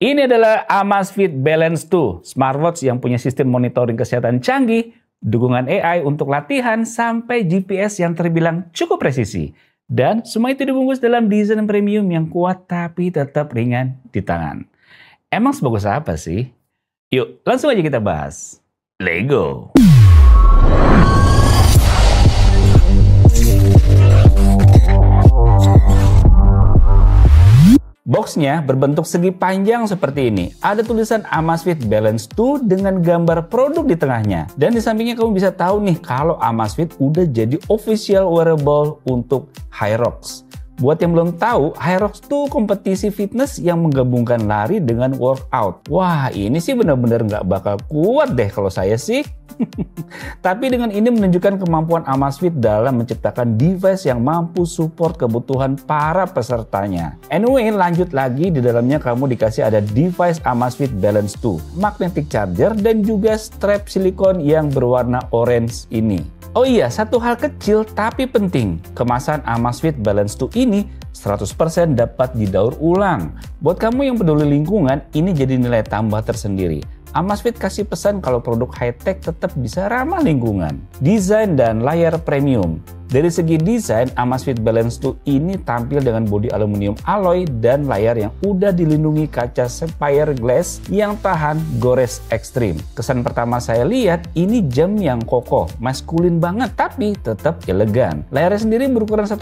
Ini adalah Amazfit Balance 2, smartwatch yang punya sistem monitoring kesehatan canggih, dukungan AI untuk latihan, sampai GPS yang terbilang cukup presisi. Dan semua itu dibungkus dalam desain premium yang kuat tapi tetap ringan di tangan. Emang sebagus apa sih? Yuk, langsung aja kita bahas. Let's go! Boxnya berbentuk segi panjang seperti ini. Ada tulisan Amazfit Balance 2 dengan gambar produk di tengahnya. Dan di sampingnya kamu bisa tahu nih kalau Amazfit udah jadi official wearable untuk HYROX. Buat yang belum tahu, HYROX itu kompetisi fitness yang menggabungkan lari dengan workout. Wah, ini sih benar-benar nggak bakal kuat deh kalau saya sih. Tapi dengan ini menunjukkan kemampuan Amazfit dalam menciptakan device yang mampu support kebutuhan para pesertanya. Anyway, lanjut lagi, di dalamnya kamu dikasih ada device Amazfit Balance 2, magnetic charger, dan juga strap silikon yang berwarna orange ini. Oh iya, satu hal kecil tapi penting. Kemasan Amazfit Balance 2 ini 100% dapat didaur ulang. Buat kamu yang peduli lingkungan, ini jadi nilai tambah tersendiri. Amazfit kasih pesan kalau produk high-tech tetap bisa ramah lingkungan. Desain dan layar premium. Dari segi desain, Amazfit Balance 2 ini tampil dengan bodi aluminium alloy dan layar yang udah dilindungi kaca sapphire glass yang tahan gores ekstrim. Kesan pertama saya lihat, ini jam yang kokoh, maskulin banget tapi tetap elegan. Layarnya sendiri berukuran 1,5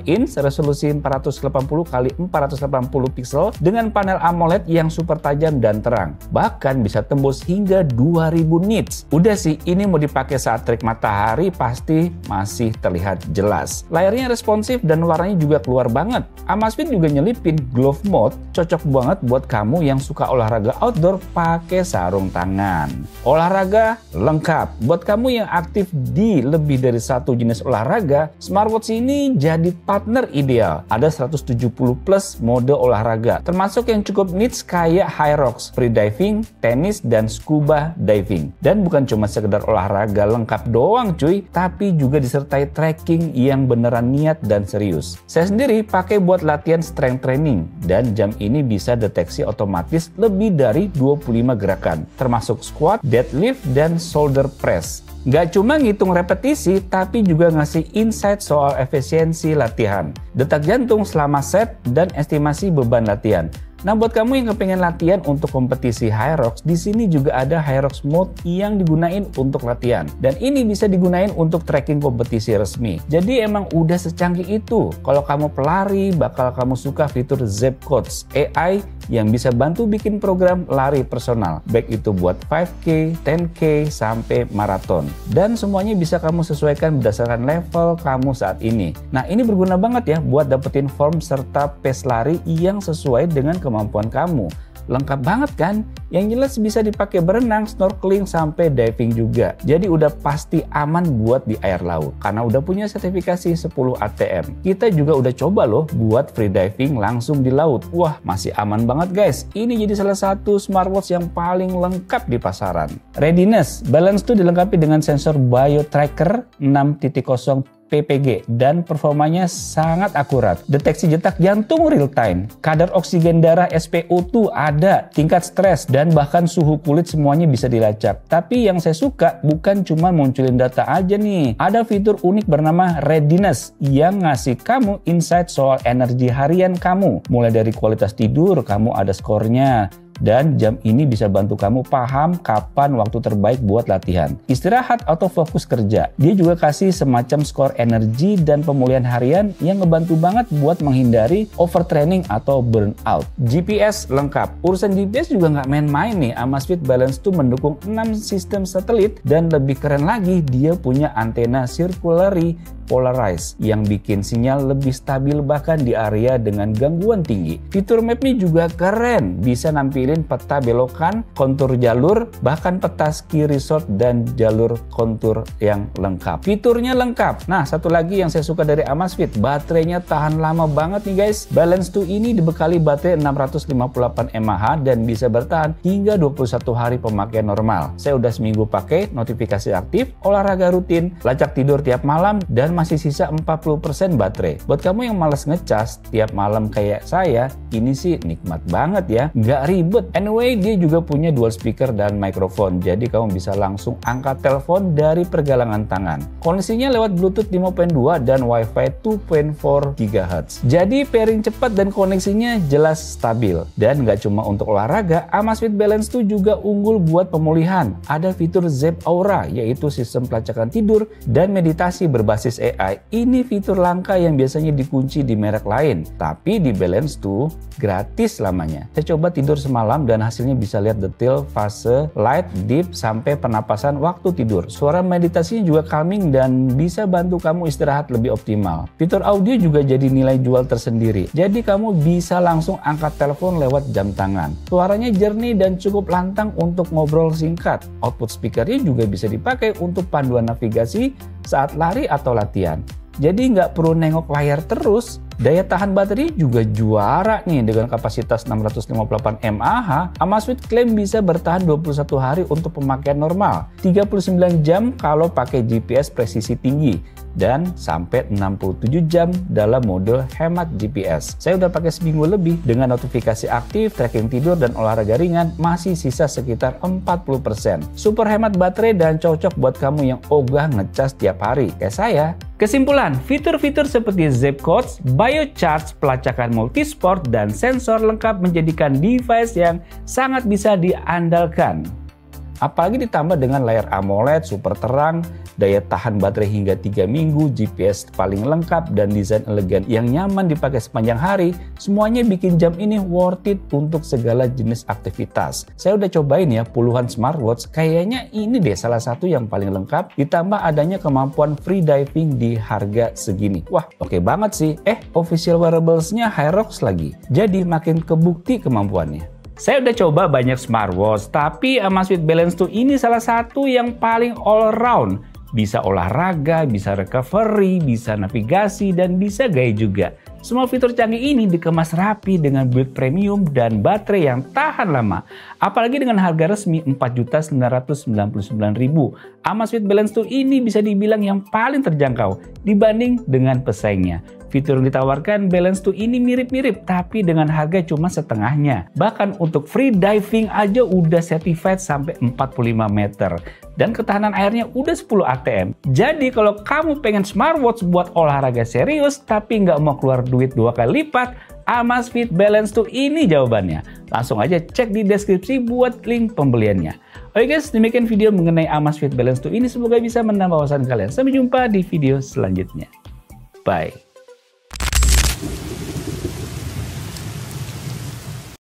inch, resolusi 480x480 pixel dengan panel AMOLED yang super tajam dan terang. Bahkan bisa tembus hingga 2000 nits. Udah sih, ini mau dipakai saat terik matahari pasti masih terlihat jelas. Layarnya responsif dan warnanya juga keluar banget. Amazfit juga nyelipin glove mode, cocok banget buat kamu yang suka olahraga outdoor pakai sarung tangan. Olahraga lengkap. Buat kamu yang aktif di lebih dari satu jenis olahraga, smartwatch ini jadi partner ideal. Ada 170 plus mode olahraga, termasuk yang cukup niche kayak HYROX, free diving, tenis, dan scuba diving. Dan bukan cuma sekedar olahraga lengkap doang cuy, tapi juga disertai tracking yang beneran niat dan serius. Saya sendiri pakai buat latihan strength training, dan jam ini bisa deteksi otomatis lebih dari 25 gerakan, termasuk squat, deadlift, dan shoulder press. Nggak cuma ngitung repetisi, tapi juga ngasih insight soal efisiensi latihan, detak jantung selama set, dan estimasi beban latihan. Nah, buat kamu yang kepengen latihan untuk kompetisi HYROX, di sini juga ada HYROX Mode yang digunain untuk latihan. Dan ini bisa digunain untuk tracking kompetisi resmi. Jadi emang udah secanggih itu. Kalau kamu pelari, bakal kamu suka fitur Zepp Coach, AI yang bisa bantu bikin program lari personal. Baik itu buat 5K, 10K, sampai maraton. Dan semuanya bisa kamu sesuaikan berdasarkan level kamu saat ini. Nah, ini berguna banget ya buat dapetin form serta pace lari yang sesuai dengan kemampuan kamu. Lengkap banget kan? Yang jelas bisa dipakai berenang, snorkeling, sampai diving juga. Jadi udah pasti aman buat di air laut karena udah punya sertifikasi 10 ATM. Kita juga udah coba loh buat free diving langsung di laut. Wah, masih aman banget guys. Ini jadi salah satu smartwatch yang paling lengkap di pasaran. Readiness, Balance 2 dilengkapi dengan sensor BioTracker 6.0 PPG dan performanya sangat akurat. Deteksi detak jantung real time, kadar oksigen darah SpO2 ada, tingkat stres, dan bahkan suhu kulit semuanya bisa dilacak. Tapi yang saya suka bukan cuma munculin data aja nih. Ada fitur unik bernama Readiness yang ngasih kamu insight soal energi harian kamu. Mulai dari kualitas tidur, kamu ada skornya. Dan jam ini bisa bantu kamu paham kapan waktu terbaik buat latihan, istirahat, atau fokus kerja. Dia juga kasih semacam skor energi dan pemulihan harian yang ngebantu banget buat menghindari overtraining atau burnout. GPS lengkap. Urusan GPS juga nggak main-main nih. Amazfit Balance 2 mendukung 6 sistem satelit, dan lebih keren lagi, dia punya antena circularly polarized yang bikin sinyal lebih stabil bahkan di area dengan gangguan tinggi. Fitur mapnya juga keren, bisa nampilin peta belokan, kontur jalur, bahkan peta ski resort dan jalur kontur yang lengkap. Fiturnya lengkap. Nah, satu lagi yang saya suka dari Amazfit, baterainya tahan lama banget nih guys. Balance 2 ini dibekali baterai 658 mAh dan bisa bertahan hingga 21 hari pemakaian normal. Saya udah seminggu pakai, notifikasi aktif, olahraga rutin, lacak tidur tiap malam, dan masih sisa 40% baterai. Buat kamu yang males ngecas tiap malam kayak saya, ini sih nikmat banget ya, nggak ribet. Anyway, dia juga punya dual speaker dan mikrofon, jadi kamu bisa langsung angkat telepon dari pergelangan tangan. Koneksinya lewat Bluetooth 5.2 dan Wi-Fi 2.4 GHz. Jadi pairing cepat dan koneksinya jelas stabil. Dan nggak cuma untuk olahraga, Amazfit Balance 2 juga unggul buat pemulihan. Ada fitur Zepp Aura, yaitu sistem pelacakan tidur dan meditasi berbasis AI. Ini fitur langka yang biasanya dikunci di merek lain, tapi di Balance 2 gratis selamanya. Saya coba tidur semalam dan hasilnya bisa lihat detail fase light, deep, sampai pernapasan waktu tidur. Suara meditasinya juga calming dan bisa bantu kamu istirahat lebih optimal. Fitur audio juga jadi nilai jual tersendiri. Jadi kamu bisa langsung angkat telepon lewat jam tangan. Suaranya jernih dan cukup lantang untuk ngobrol singkat. Output speakernya juga bisa dipakai untuk panduan navigasi saat lari atau latihan. Jadi nggak perlu nengok layar terus. Daya tahan baterai juga juara nih, dengan kapasitas 658 mAh. Amazfit klaim bisa bertahan 21 hari untuk pemakaian normal, 39 jam kalau pakai GPS presisi tinggi, dan sampai 67 jam dalam mode hemat GPS. Saya udah pakai seminggu lebih dengan notifikasi aktif, tracking tidur, dan olahraga ringan. Masih sisa sekitar 40%. Super hemat baterai dan cocok buat kamu yang ogah ngecas tiap hari kayak saya. Kesimpulan, fitur-fitur seperti Zepp Coach, BioCharge, pelacakan multisport, dan sensor lengkap menjadikan device yang sangat bisa diandalkan. Apalagi ditambah dengan layar AMOLED super terang, daya tahan baterai hingga 3 minggu, GPS paling lengkap, dan desain elegan yang nyaman dipakai sepanjang hari. Semuanya bikin jam ini worth it untuk segala jenis aktivitas. Saya udah cobain ya puluhan smartwatch, kayaknya ini deh salah satu yang paling lengkap, ditambah adanya kemampuan free diving di harga segini. Wah, oke banget sih. Official wearables-nya Hyrox lagi. Jadi makin kebukti kemampuannya. Saya udah coba banyak smartwatch, tapi Amazfit Balance 2 ini salah satu yang paling all around. Bisa olahraga, bisa recovery, bisa navigasi, dan bisa gaya juga. Semua fitur canggih ini dikemas rapi dengan build premium dan baterai yang tahan lama. Apalagi dengan harga resmi Rp4.999.000. Amazfit Balance 2 ini bisa dibilang yang paling terjangkau dibanding dengan pesaingnya. Fitur yang ditawarkan Balance 2 ini mirip-mirip, tapi dengan harga cuma setengahnya. Bahkan untuk free diving aja udah certified sampai 45 meter. Dan ketahanan airnya udah 10 ATM. Jadi kalau kamu pengen smartwatch buat olahraga serius, tapi nggak mau keluar duit 2 kali lipat, Amazfit Balance 2 ini jawabannya. Langsung aja cek di deskripsi buat link pembeliannya. Oke guys, demikian video mengenai Amazfit Balance 2 ini. Semoga bisa menambah wawasan kalian. Sampai jumpa di video selanjutnya. Bye.